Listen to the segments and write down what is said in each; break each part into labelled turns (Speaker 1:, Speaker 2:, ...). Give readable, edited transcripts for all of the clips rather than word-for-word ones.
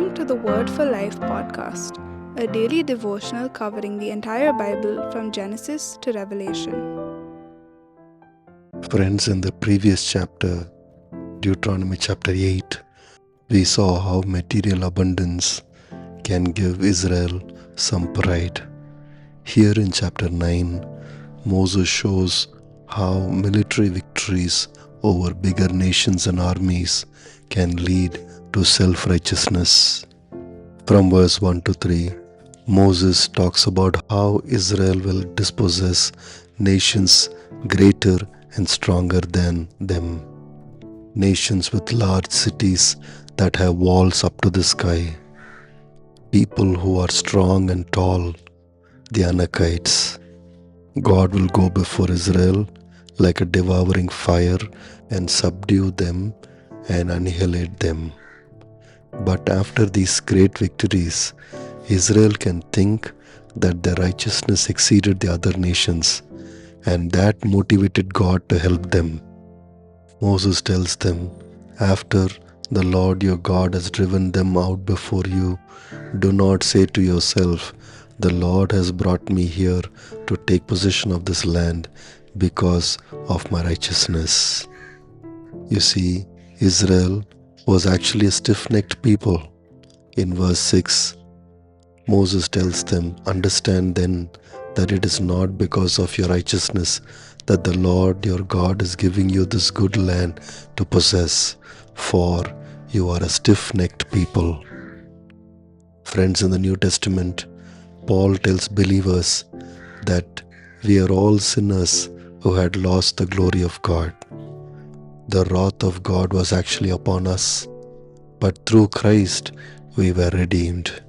Speaker 1: Welcome to the Word for Life podcast, a daily devotional covering the entire Bible from Genesis to Revelation.
Speaker 2: Friends, in the previous chapter, Deuteronomy chapter 8, we saw how material abundance can give Israel some pride. Here in chapter 9, Moses shows how military victories over bigger nations and armies can lead to self-righteousness. From verse 1 to 3, Moses talks about how Israel will dispossess nations greater and stronger than them. Nations with large cities that have walls up to the sky. People who are strong and tall, the Anakites. God will go before Israel like a devouring fire and subdue them and annihilate them. But after these great victories, Israel can think that their righteousness exceeded the other nations, and that motivated God to help them. Moses tells them, after the Lord your God has driven them out before you, do not say to yourself, the Lord has brought me here to take possession of this land because of my righteousness. You see, Israel was actually a stiff-necked people. In verse 6, Moses tells them, understand then that it is not because of your righteousness that the Lord your God is giving you this good land to possess, for you are a stiff-necked people. Friends, in the New Testament, Paul tells believers that we are all sinners who had lost the glory of God. The wrath of God was actually upon us, but through Christ we were redeemed.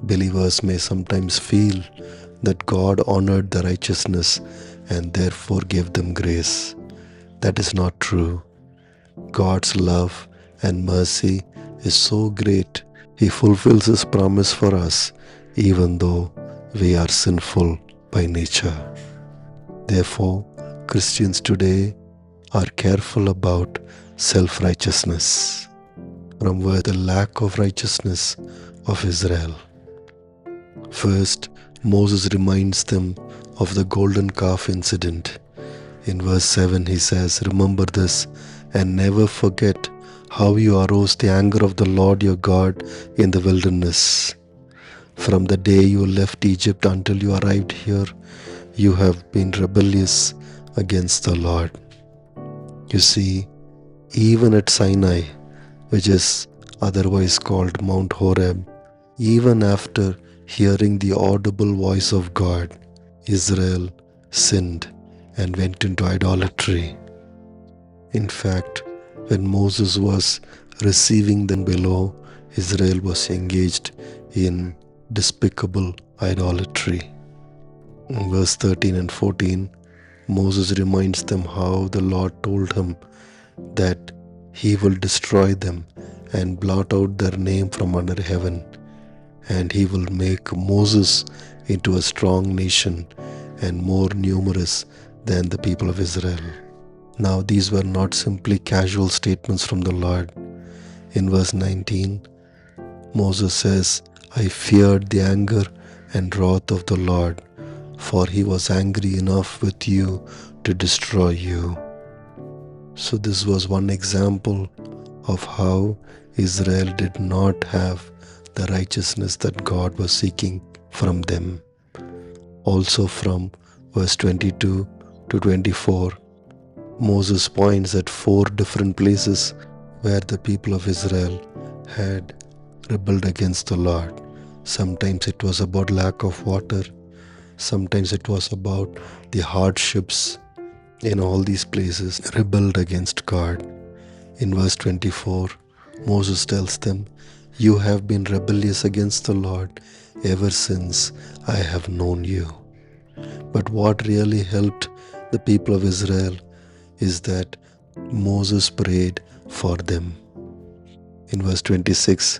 Speaker 2: Believers may sometimes feel that God honored their righteousness and therefore gave them grace. That is not true. God's love and mercy is so great, He fulfills His promise for us even though we are sinful by nature. Therefore, Christians today are careful about self-righteousness. From where the lack of righteousness of Israel. First, Moses reminds them of the golden calf incident. In verse 7 he says, remember this and never forget how you aroused the anger of the Lord your God in the wilderness. From the day you left Egypt until you arrived here, you have been rebellious against the Lord. You see, even at Sinai, which is otherwise called Mount Horeb, even after hearing the audible voice of God, Israel sinned and went into idolatry. In fact, when Moses was receiving them below, Israel was engaged in despicable idolatry. In verse 13 and 14, Moses reminds them how the Lord told him that He will destroy them and blot out their name from under heaven, and He will make Moses into a strong nation and more numerous than the people of Israel. Now these were not simply casual statements from the Lord. In verse 19, Moses says, I feared the anger and wrath of the Lord, for He was angry enough with you to destroy you. So this was one example of how Israel did not have the righteousness that God was seeking from them. Also from verse 22 to 24, Moses points at 4 different places where the people of Israel had rebelled against the Lord. Sometimes it was about lack of water. Sometimes it was about the hardships. In all these places, rebelled against God. In verse 24, Moses tells them, you have been rebellious against the Lord ever since I have known you. But what really helped the people of Israel is that Moses prayed for them. In verse 26,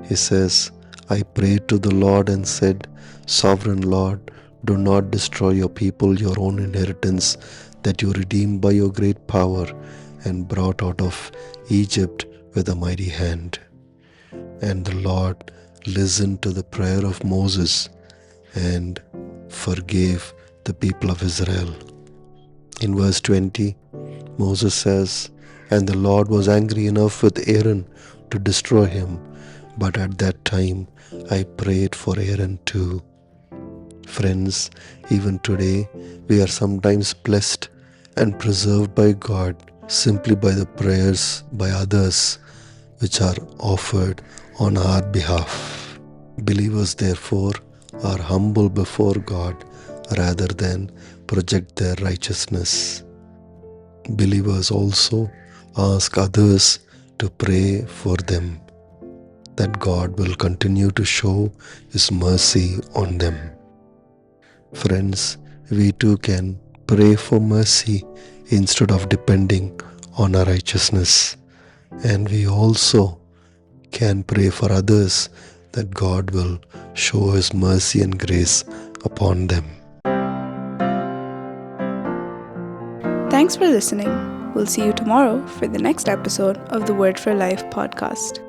Speaker 2: he says, I prayed to the Lord and said, Sovereign Lord, do not destroy your people, your own inheritance, that you redeemed by your great power and brought out of Egypt with a mighty hand. And the Lord listened to the prayer of Moses and forgave the people of Israel. In verse 20, Moses says, "And the Lord was angry enough with Aaron to destroy him, but at that time I prayed for Aaron too." Friends, even today we are sometimes blessed and preserved by God simply by the prayers by others which are offered on our behalf. Believers, therefore, are humble before God rather than project their righteousness. Believers also ask others to pray for them, that God will continue to show His mercy on them. Friends, we too can pray for mercy instead of depending on our righteousness. And we also can pray for others that God will show His mercy and grace upon them.
Speaker 1: Thanks for listening. We'll see you tomorrow for the next episode of the Word for Life podcast.